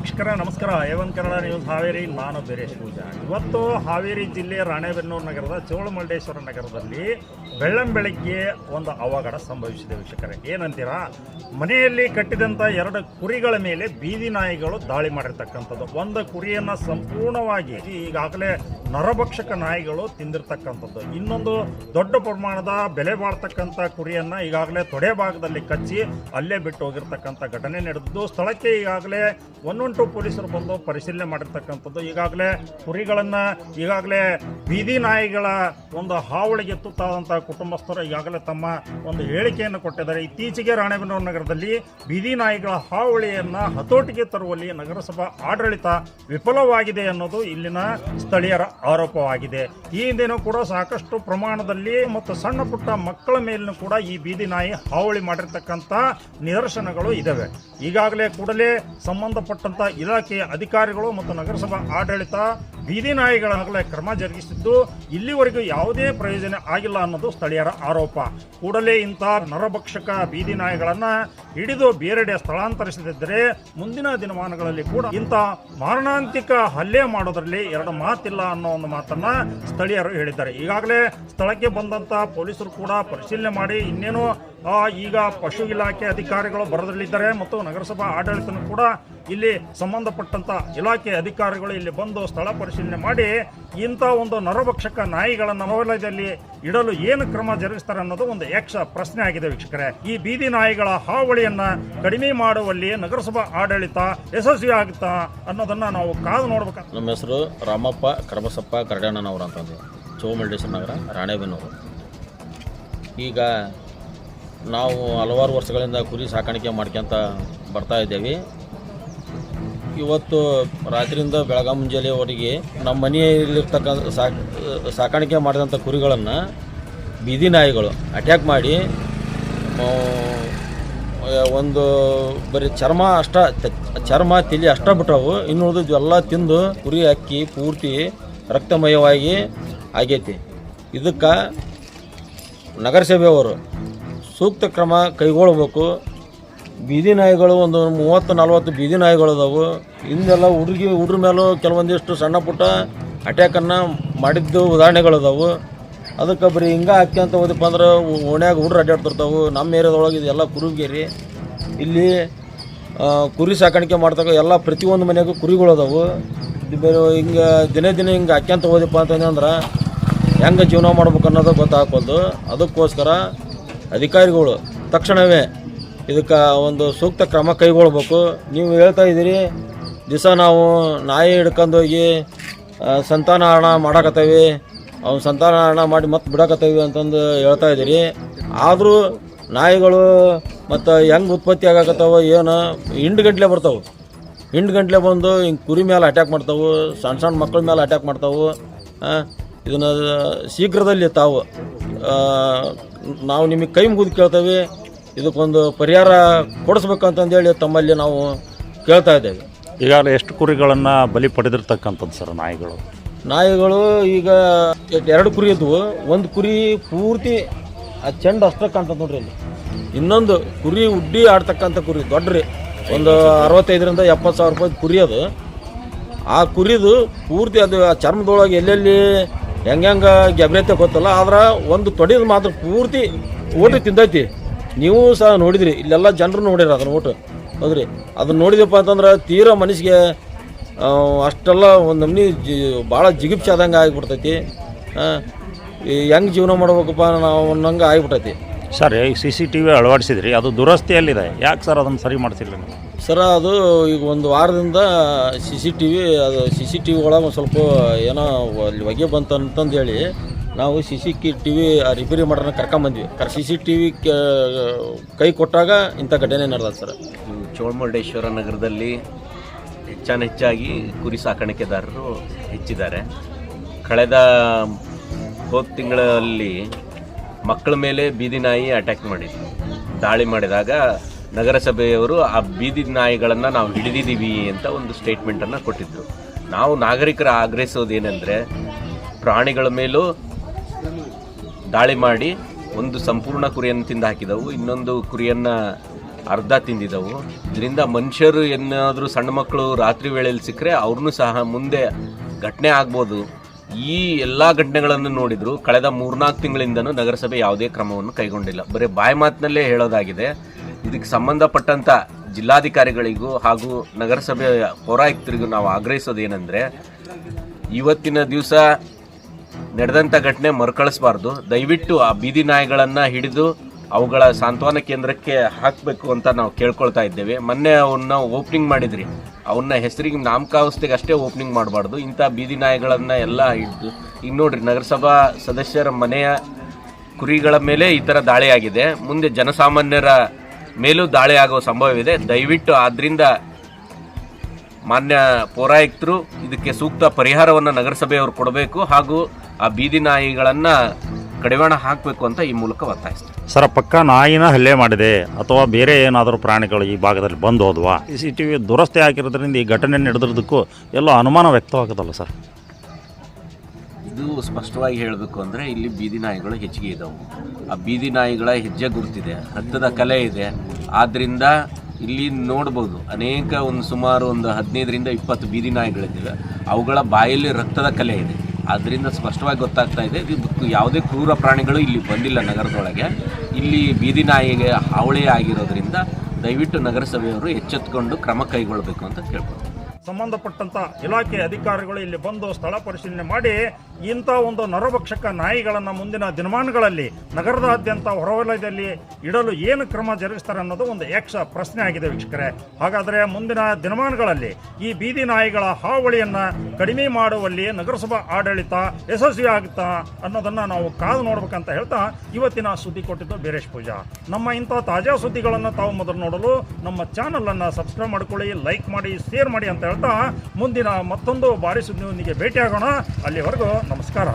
ವೀಕ್ಷಕರ ನಮಸ್ಕಾರ. A1 Kannada news Haveri. ನಾನು ಬೇರೇಶ್ ಪೂಜಾ. ಇವತ್ತು ಹಾವೇರಿ ಜಿಲ್ಲೆಯ ರಾಣೆಬೆನ್ನೂರು ನಗರದ ಚೋಳಮಲ್ಲೇಶ್ವರ ನಗರದಲ್ಲಿ ಬೆಳ್ಳಂಬೆಳಗ್ಗೆ ಒಂದು ಅವಘಡ ಸಂಭವಿಸಿದೆ ವೀಕ್ಷಕರೇ. ಏನಂತೀರಾ, ಮನೆಯಲ್ಲಿ ಕಟ್ಟಿದಂಥ 2 ಕುರಿಗಳ ಮೇಲೆ ಬೀದಿ ನಾಯಿಗಳು ದಾಳಿ ಮಾಡಿರ್ತಕ್ಕಂಥದ್ದು. ಒಂದು ಕುರಿಯನ್ನು ಸಂಪೂರ್ಣವಾಗಿ ಈಗಾಗಲೇ ನರಭಕ್ಷಕ ನಾಯಿಗಳು ತಿಂದಿರ್ತಕ್ಕಂಥದ್ದು. ಇನ್ನೊಂದು ದೊಡ್ಡ ಪ್ರಮಾಣದ ಬೆಲೆ ಬಾಳ್ತಕ್ಕಂಥ ಕುರಿಯನ್ನು ಈಗಾಗಲೇ ತೊಡೆ ಭಾಗದಲ್ಲಿ ಕಚ್ಚಿ ಅಲ್ಲೇ ಬಿಟ್ಟು ಹೋಗಿರ್ತಕ್ಕಂಥ ಘಟನೆ ನಡೆದಿದ್ದು, ಸ್ಥಳಕ್ಕೆ ಈಗಾಗಲೇ 112 ಪೊಲೀಸರು ಬಂದು ಪರಿಶೀಲನೆ ಮಾಡಿರ್ತಕ್ಕಂಥದ್ದು. ಈಗಾಗಲೇ ಬೀದಿ ನಾಯಿಗಳ ಒಂದು ಹಾವಳಿಗೆ ತುತ್ತಾದಂಥ ಕುಟುಂಬಸ್ಥರು ಈಗಾಗಲೇ ತಮ್ಮ ಒಂದು ಹೇಳಿಕೆಯನ್ನು ಕೊಟ್ಟಿದ್ದಾರೆ. ಇತ್ತೀಚೆಗೆ ರಾಣೆಬೆನ್ನೂರು ನಗರದಲ್ಲಿ ಬೀದಿ ನಾಯಿಗಳ ಹಾವಳಿಯನ್ನು ಹತೋಟಿಗೆ ತರುವಲ್ಲಿ ನಗರಸಭಾ ಆಡಳಿತ ವಿಫಲವಾಗಿದೆ ಅನ್ನೋದು ಇಲ್ಲಿನ ಸ್ಥಳೀಯರ ಆರೋಪವಾಗಿದೆ. ಈ ಹಿಂದೆನೂ ಕೂಡ ಸಾಕಷ್ಟು ಪ್ರಮಾಣದಲ್ಲಿ ಮತ್ತು ಸಣ್ಣ ಪುಟ್ಟ ಮಕ್ಕಳ ಮೇಲೂ ಕೂಡ ಈ ಬೀದಿ ನಾಯಿ ಹಾವಳಿ ಮಾಡಿರ್ತಕ್ಕಂಥ ನಿದರ್ಶನಗಳು ಇದ್ದಾವೆ. ಈಗಾಗಲೇ ಕೂಡಲೇ ಸಂಬಂಧಪಟ್ಟಂತ ಇಲಾಖೆಯ ಅಧಿಕಾರಿಗಳು ಮತ್ತು ನಗರಸಭಾ ಆಡಳಿತ ಬೀದಿ ನಾಯಿಗಳಾಗಲೇ ಕ್ರಮ ಜರುಗಿಸಿದ್ದು ಇಲ್ಲಿವರೆಗೂ ಯಾವುದೇ ಪ್ರಯೋಜನ ಆಗಿಲ್ಲ ಅನ್ನೋದು ಸ್ಥಳೀಯರ ಆರೋಪ. ಕೂಡಲೇ ಇಂಥ ನರಭಕ್ಷಕ ಬೀದಿ ನಾಯಿಗಳನ್ನು ಹಿಡಿದು ಬೇರೆಡೆ ಸ್ಥಳಾಂತರಿಸದಿದ್ದರೆ ಮುಂದಿನ ದಿನಮಾನಗಳಲ್ಲಿ ಕೂಡ ಇಂಥ ಮಾರಣಾಂತಿಕ ಹಲ್ಲೆ ಮಾಡೋದ್ರಲ್ಲಿ 2 ಮಾತಿಲ್ಲ ಅನ್ನೋ ಒಂದು ಮಾತನ್ನ ಸ್ಥಳೀಯರು ಹೇಳಿದ್ದಾರೆ. ಈಗಾಗಲೇ ಸ್ಥಳಕ್ಕೆ ಬಂದಂತ ಪೊಲೀಸರು ಕೂಡ ಪರಿಶೀಲನೆ ಮಾಡಿ ಇನ್ನೇನು ಈಗ ಪಶು ಇಲಾಖೆ ಅಧಿಕಾರಿಗಳು ಬರದಲ್ಲಿದ್ದಾರೆ ಮತ್ತು ನಗರಸಭಾ ಆಡಳಿತನೂ ಕೂಡ ಇಲ್ಲಿ ಸಂಬಂಧಪಟ್ಟಂತ ಇಲಾಖೆ ಅಧಿಕಾರಿಗಳು ಇಲ್ಲಿ ಬಂದು ಸ್ಥಳ ಪರಿಶೀಲನೆ ಮಾಡಿ ಇಂಥ ಒಂದು ನರಭಕ್ಷಕ ನಾಯಿಗಳನ್ನು ವಲಯದಲ್ಲಿ ಇಡಲು ಏನು ಕ್ರಮ ಜರುಗಿಸ್ತಾರೆ ಅನ್ನೋದು ಒಂದು ಯಕ್ಷ ಪ್ರಶ್ನೆ ಆಗಿದೆ ವೀಕ್ಷಕರೇ. ಈ ಬೀದಿ ನಾಯಿಗಳ ಹಾವಳಿಯನ್ನ ಕಡಿಮೆ ಮಾಡುವಲ್ಲಿ ನಗರಸಭಾ ಆಡಳಿತ ಯಶಸ್ವಿ ಆಗುತ್ತಾ ಅನ್ನೋದನ್ನ ನಾವು ಕಾದು ನೋಡ್ಬೇಕು. ನಮ್ಮ ಹೆಸರು ರಾಮಪ್ಪ ಕರಬಸಪ್ಪ ಕರಡಣ್ಣನವರು ಅಂತಂದು, ಚೋಳಮಲ್ಲೇಶ್ವರ ನಗರ, ರಾಣೆಬೆನ್ನೂರು. ಈಗ ನಾವು ಹಲವಾರು ವರ್ಷಗಳಿಂದ ಕುರಿ ಸಾಕಾಣಿಕೆ ಮಾಡ್ಕೊಂತ ಬರ್ತಾ ಇದ್ದೇವೆ. ಇವತ್ತು ರಾತ್ರಿಯಿಂದ ಬೆಳಗ್ಗೆ ಮುಂಜಾನೆವರೆಗೆ ನಮ್ಮ ಮನೆಯಲ್ಲಿರ್ತಕ್ಕಂಥ ಸಾಕಾಣಿಕೆ ಮಾಡಿದಂಥ ಕುರಿಗಳನ್ನು ಬೀದಿ ನಾಯಿಗಳು ಅಟ್ಯಾಕ್ ಮಾಡಿ ಒಂದು ಬರೀ ಚರ್ಮ ತಿಳಿ ಅಷ್ಟ ಬಿಟ್ಟವು. ಇನ್ನು ಉಳಿದು ಎಲ್ಲ ತಿಂದು ಕುರಿ ಅಕ್ಕಿ ಪೂರ್ತಿ ರಕ್ತಮಯವಾಗಿ ಆಗೈತಿ. ಇದಕ್ಕೆ ನಗರಸಭೆಯವರು ಸೂಕ್ತ ಕ್ರಮ ಕೈಗೊಳ್ಳಬೇಕು. ಬೀದಿ ನಾಯಿಗಳು ಒಂದು 30-40 ಬೀದಿ ನಾಯಿಗಳು ಅದಾವು. ಹಿಂದೆಲ್ಲ ಹುಡ್ರ ಮೇಲೂ ಕೆಲವೊಂದಿಷ್ಟು ಸಣ್ಣ ಪುಟ್ಟ ಅಟ್ಯಾಕನ್ನು ಮಾಡಿದ್ದು ಉದಾಹರಣೆಗಳದಾವು. ಅದಕ್ಕೆ ಬರೀ ಹಿಂಗೆ ಹಾಕ್ಯಂತ ಹೋದಪ್ಪ ಅಂದ್ರೆ ಓಣ್ಯಾಗ ಹುಡ್ರು ಅಡ್ಡಾಡ್ತಿರ್ತಾವೆ. ನಮ್ಮ ಏರಿಯಾದೊಳಗೆ ಇದೆಲ್ಲ ಕುರುಗೇರಿ. ಇಲ್ಲಿ ಕುರಿ ಸಾಕಾಣಿಕೆ ಮಾಡ್ತಕ್ಕ ಎಲ್ಲ ಪ್ರತಿಯೊಂದು ಮನೆಯಾಗೂ ಕುರಿಗಳು ಅದಾವು. ಬೇರೆ ಹಿಂಗೆ ದಿನೇ ಹಿಂಗೆ ಹಾಕ್ಯಂತ ಹೋದಪ್ಪ ಅಂತಂದ್ರೆ ಹೆಂಗೆ ಜೀವನ ಮಾಡ್ಬೇಕು ಅನ್ನೋದು ಗೊತ್ತಾಗ್ಬೋದು. ಅದಕ್ಕೋಸ್ಕರ ಅಧಿಕಾರಿಗಳು ತಕ್ಷಣವೇ ಇದಕ್ಕೆ ಒಂದು ಸೂಕ್ತ ಕ್ರಮ ಕೈಗೊಳ್ಬೇಕು. ನೀವು ಹೇಳ್ತಾ ಇದ್ದೀರಿ ದಿವಸ ನಾವು ನಾಯಿ ಹಿಡ್ಕೊಂಡೋಗಿ ಸಂತಾನಹರಣ ಮಾಡಕತ್ತೇವೆ, ಅವ್ನು ಸಂತಾನಹರಣ ಮಾಡಿ ಮತ್ತೆ ಬಿಡಕತ್ತೇವೆ ಅಂತಂದು ಹೇಳ್ತಾ ಇದ್ದೀರಿ. ಆದರೂ ನಾಯಿಗಳು ಮತ್ತು ಹೆಂಗೆ ಉತ್ಪತ್ತಿ ಆಗಕತ್ತಾವ ಏನು, ಹಿಂಡು ಗಂಟಲೆ ಬಂದು ಹಿಂಗೆ ಕುರಿ ಮೇಲೆ ಅಟ್ಯಾಕ್ ಮಾಡ್ತಾವೆ, ಸಣ್ಣ ಮಕ್ಕಳ ಮೇಲೆ ಅಟ್ಯಾಕ್ ಮಾಡ್ತಾವೆ. ಇದನ್ನು ಶೀಘ್ರದಲ್ಲಿ ನಾವು ನಿಮಗೆ ಕೈ ಮುಗಿದು ಕೇಳ್ತೇವೆ. ಇದಕ್ಕೊಂದು ಪರಿಹಾರ ಕೊಡಿಸ್ಬೇಕಂತಂದೇಳಿ ತಮ್ಮಲ್ಲಿ ನಾವು ಕೇಳ್ತಾ ಇದ್ದೇವೆ. ಈಗಾಗಲೇ ಎಷ್ಟು ಕುರಿಗಳನ್ನು ಬಲಿ ಪಡೆದಿರ್ತಕ್ಕಂಥದ್ದು ಸರ್ ನಾಯಿಗಳು? ಈಗ 2 ಕುರಿ ಇದ್ವು. ಒಂದು ಕುರಿ ಪೂರ್ತಿ ಆ ಚೆಂಡು ಅಷ್ಟಕ್ಕೆ ಕಾಣ್ತದೆ ನೋಡ್ರಿ. ಅಲ್ಲಿ ಇನ್ನೊಂದು ಕುರಿ ಉಡ್ಡಿ ಆಡ್ತಕ್ಕಂಥ ಕುರಿ ದೊಡ್ಡ್ರಿ, ಒಂದು 65,000-70,000 ರೂಪಾಯಿ ಕುರಿ ಅದು. ಆ ಕುರಿದು ಪೂರ್ತಿ ಅದು ಆ ಚರ್ಮದೊಳಗೆ ಎಲ್ಲೆಲ್ಲಿ ಹೆಂಗೆ ಗೆಬ್ರೈತೆ ಗೊತ್ತಲ್ಲ, ಆದ್ರೆ ಒಂದು ತೊಡೆದು ಮಾತ್ರ ಪೂರ್ತಿ ಓಟು ತಿಂದೈತಿ. ನೀವು ಸಹ ನೋಡಿದ್ರಿ, ಇಲ್ಲೆಲ್ಲ ಜನರು ನೋಡಿರಿ ಅದನ್ನ ಓಟು. ಹೌದ್ರಿ, ಅದನ್ನ ನೋಡಿದಪ್ಪ ಅಂತಂದ್ರೆ ತೀರಾ ಮನಸ್ಸಿಗೆ ಅಷ್ಟೆಲ್ಲ ಒಂದು ನಮ್ನಿ ಭಾಳ ಜಿಗುಪ್ಸೆ ಆದಂಗೆ ಆಗಿಬಿಡ್ತೈತಿ. ಹೆಂಗೆ ಜೀವನ ಮಾಡ್ಬೇಕಪ್ಪ ನಾವು ಅನ್ನಂಗೆ ಆಗಿಬಿಟ್ಟೈತಿ. ಸರ್, ಈಗ CCTV ಅಳವಡಿಸಿದ್ರಿ, ಅದು ದುರಸ್ತಿಯಲ್ಲಿದೆ, ಯಾಕೆ ಸರ್ ಅದನ್ನು ಸರಿ ಮಾಡ್ತಿಲ್ಲ? ಸರ್, ಅದು ಈಗ ಒಂದು ವಾರದಿಂದ CCTV ಒಳಗೆ ಒಂದು ಸ್ವಲ್ಪ ಏನೋ ಅಲ್ಲಿ ಹೊಗೆ ಬಂತು ಅಂತಂದೇಳಿ ನಾವು CCTV ರಿಪೇರಿ ಮಾಡೋಣ ಕರ್ಕೊಂಬಂದ್ವಿ. CCTV ಕೈ ಕೊಟ್ಟಾಗ ಇಂಥ ಘಟನೆ ನಡೆದ ಸರ್. ಚೋಳಮಲ್ಲೇಶ್ವರ ನಗರದಲ್ಲಿ ಹೆಚ್ಚಾಗಿ ಕುರಿ ಸಾಕಾಣಿಕೆದಾರರು ಹೆಚ್ಚಿದ್ದಾರೆ. ಕಳೆದ ಹೋದ ತಿಂಗಳಲ್ಲಿ ಮಕ್ಕಳ ಮೇಲೆ ಬೀದಿ ನಾಯಿ ಅಟ್ಯಾಕ್ ದಾಳಿ ಮಾಡಿದಾಗ ನಗರಸಭೆಯವರು ಆ ಬೀದಿ ನಾಯಿಗಳನ್ನು ನಾವು ಹಿಡಿದಿದ್ದೀವಿ ಅಂತ ಒಂದು ಸ್ಟೇಟ್ಮೆಂಟನ್ನು ಕೊಟ್ಟಿದ್ದರು. ನಾವು ನಾಗರಿಕರ ಆಗ್ರಹಿಸೋದೇನೆಂದರೆ, ಪ್ರಾಣಿಗಳ ಮೇಲೂ ದಾಳಿ ಮಾಡಿ ಒಂದು ಸಂಪೂರ್ಣ ಕುರಿಯನ್ನು ತಿಂದು ಹಾಕಿದವು, ಇನ್ನೊಂದು ಕುರಿಯನ್ನು ಅರ್ಧ ತಿಂದಿದ್ದವು. ಇದರಿಂದ ಮನುಷ್ಯರು ಏನಾದರೂ ಸಣ್ಣ ಮಕ್ಕಳು ರಾತ್ರಿ ವೇಳೆಯಲ್ಲಿ ಸಿಕ್ಕರೆ ಅವ್ರನ್ನೂ ಸಹ ಮುಂದೆ ಘಟನೆ ಆಗ್ಬೋದು. ಈ ಎಲ್ಲ ಘಟನೆಗಳನ್ನು ನೋಡಿದ್ರು ಕಳೆದ 3-4 ತಿಂಗಳಿಂದನೂ ನಗರಸಭೆ ಯಾವುದೇ ಕ್ರಮವನ್ನು ಕೈಗೊಂಡಿಲ್ಲ. ಬರೀ ಬಾಯಿ ಮಾತಿನಲ್ಲೇ ಹೇಳೋದಾಗಿದೆ. ಇದಕ್ಕೆ ಸಂಬಂಧಪಟ್ಟಂಥ ಜಿಲ್ಲಾಧಿಕಾರಿಗಳಿಗೂ ಹಾಗೂ ನಗರಸಭೆಯ ಪೌರಾಯುಕ್ತರಿಗೂ ನಾವು ಆಗ್ರಹಿಸೋದೇನೆಂದರೆ, ಇವತ್ತಿನ ದಿವಸ ನಡೆದಂಥ ಘಟನೆ ಮರುಕಳಿಸಬಾರ್ದು. ದಯವಿಟ್ಟು ಆ ಬೀದಿ ನಾಯಿಗಳನ್ನು ಹಿಡಿದು ಅವುಗಳ ಸಾಂತ್ವನ ಕೇಂದ್ರಕ್ಕೆ ಹಾಕಬೇಕು ಅಂತ ನಾವು ಕೇಳ್ಕೊಳ್ತಾ ಇದ್ದೇವೆ. ಮೊನ್ನೆ ಅವನ್ನ ಓಪನಿಂಗ್ ಮಾಡಿದ್ರಿ, ಅವನ್ನ ಹೆಸರಿಗೆ ನಾಮಕಾವಸ್ಥೆಗೆ ಅಷ್ಟೇ ಓಪನಿಂಗ್ ಮಾಡಬಾರ್ದು. ಇಂಥ ಬೀದಿ ನಾಯಿಗಳನ್ನು ಎಲ್ಲ ಹಿಡಿದು ಈಗ ನೋಡ್ರಿ, ನಗರಸಭಾ ಸದಸ್ಯರ ಮನೆಯ ಕುರಿಗಳ ಮೇಲೆ ಈ ಥರ ದಾಳಿಯಾಗಿದೆ. ಮುಂದೆ ಜನಸಾಮಾನ್ಯರ ಮೇಲೂ ದಾಳಿ ಆಗೋ ಸಂಭವವಿದೆ. ದಯವಿಟ್ಟು ಆದ್ದರಿಂದ ಮಾನ್ಯ ಪೌರಾಯುಕ್ತರು ಇದಕ್ಕೆ ಸೂಕ್ತ ಪರಿಹಾರವನ್ನು ನಗರಸಭೆಯವರು ಕೊಡಬೇಕು ಹಾಗೂ ಆ ಬೀದಿ ನಾಯಿಗಳನ್ನು ಕಡಿವಾಣ ಹಾಕಬೇಕು ಅಂತ ಈ ಮೂಲಕ ಒತ್ತಾಯಿಸ್ತಾರೆ. ಸರ್, ಪಕ್ಕ ನಾಯಿನ ಹಲ್ಲೆ ಮಾಡಿದೆ ಅಥವಾ ಬೇರೆ ಏನಾದರೂ ಪ್ರಾಣಿಗಳು ಈ ಭಾಗದಲ್ಲಿ ಬಂದು ಹೋದ್ವಾ? CCTV ದುರಸ್ತಿ ಹಾಕಿರೋದ್ರಿಂದ ಈ ಘಟನೆ ನಡೆದಿರೋದಕ್ಕೂ ಎಲ್ಲ ಅನುಮಾನ ವ್ಯಕ್ತವಾಗುತ್ತಲ್ಲ ಸರ್? ಇದು ಸ್ಪಷ್ಟವಾಗಿ ಹೇಳಬೇಕು ಅಂದರೆ ಇಲ್ಲಿ ಬೀದಿ ನಾಯಿಗಳು ಹೆಚ್ಚಿಗೆ ಇದ್ದಾವೆ. ಆ ಬೀದಿ ನಾಯಿಗಳ ಹೆಜ್ಜೆ ಗುರುತಿದೆ, ರಕ್ತದ ಕಲೆ ಇದೆ. ಆದ್ದರಿಂದ ಇಲ್ಲಿ ನೋಡ್ಬೋದು ಅನೇಕ ಸುಮಾರು 15-20 ಬೀದಿ ನಾಯಿಗಳಿದ್ದಾವೆ. ಅವುಗಳ ಬಾಯಲ್ಲಿ ರಕ್ತದ ಕಲೆ ಇದೆ. ಆದ್ದರಿಂದ ಸ್ಪಷ್ಟವಾಗಿ ಗೊತ್ತಾಗ್ತಾ ಇದೆ ಇದಕ್ಕೆ ಯಾವುದೇ ಕ್ರೂರ ಪ್ರಾಣಿಗಳು ಇಲ್ಲಿ ಬಂದಿಲ್ಲ ನಗರದೊಳಗೆ. ಇಲ್ಲಿ ಬೀದಿ ನಾಯಿಗೆ ಹಾವಳಿ ಆಗಿರೋದ್ರಿಂದ ದಯವಿಟ್ಟು ನಗರಸಭೆಯವರು ಎಚ್ಚೆತ್ತುಕೊಂಡು ಕ್ರಮ ಕೈಗೊಳ್ಳಬೇಕು ಅಂತ ಕೇಳ್ಬೋದು. ಸಂಬಂಧಪಟ್ಟಂತ ಇಲಾಖೆ ಅಧಿಕಾರಿಗಳು ಇಲ್ಲಿ ಬಂದು ಸ್ಥಳ ಪರಿಶೀಲನೆ ಮಾಡಿ ಇಂಥ ಒಂದು ನರಭಕ್ಷಕ ನಾಯಿಗಳನ್ನು ಮುಂದಿನ ದಿನಮಾನಗಳಲ್ಲಿ ನಗರದಾದ್ಯಂತ ಹೊರವಲಯದಲ್ಲಿ ಇಡಲು ಏನು ಕ್ರಮ ಜರುಗಿಸ್ತಾರೆ ಅನ್ನೋದು ಒಂದು ಯಕ್ಷ ಪ್ರಶ್ನೆ ಆಗಿದೆ ವೀಕ್ಷಕರೇ. ಹಾಗಾದರೆ ಮುಂದಿನ ದಿನಮಾನಗಳಲ್ಲಿ ಈ ಬೀದಿ ನಾಯಿಗಳ ಹಾವಳಿಯನ್ನು ಕಡಿಮೆ ಮಾಡುವಲ್ಲಿ ನಗರಸಭಾ ಆಡಳಿತ ಯಶಸ್ವಿ ಆಗುತ್ತಾ ಅನ್ನೋದನ್ನು ನಾವು ಕಾದು ನೋಡ್ಬೇಕಂತ ಹೇಳ್ತಾ ಇವತ್ತಿನ ಸುದ್ದಿ ಕೊಟ್ಟಿದ್ದು ಬೀರೇಶ್ ಪೂಜಾ. ನಮ್ಮ ಇಂಥ ತಾಜಾ ಸುದ್ದಿಗಳನ್ನು ತಾವು ಮೊದಲು ನೋಡಲು ನಮ್ಮ ಚಾನಲನ್ನು ಸಬ್ಸ್ಕ್ರೈಬ್ ಮಾಡ್ಕೊಳ್ಳಿ, ಲೈಕ್ ಮಾಡಿ, ಶೇರ್ ಮಾಡಿ ಅಂತ ಹೇಳ್ತಾ ಮುಂದಿನ ಮತ್ತೊಂದು ಭಾರಿ ಸುದ್ದಿಯೊಂದಿಗೆ ಭೇಟಿಯಾಗೋಣ. ಅಲ್ಲಿವರೆಗೂ ನಮಸ್ಕಾರ.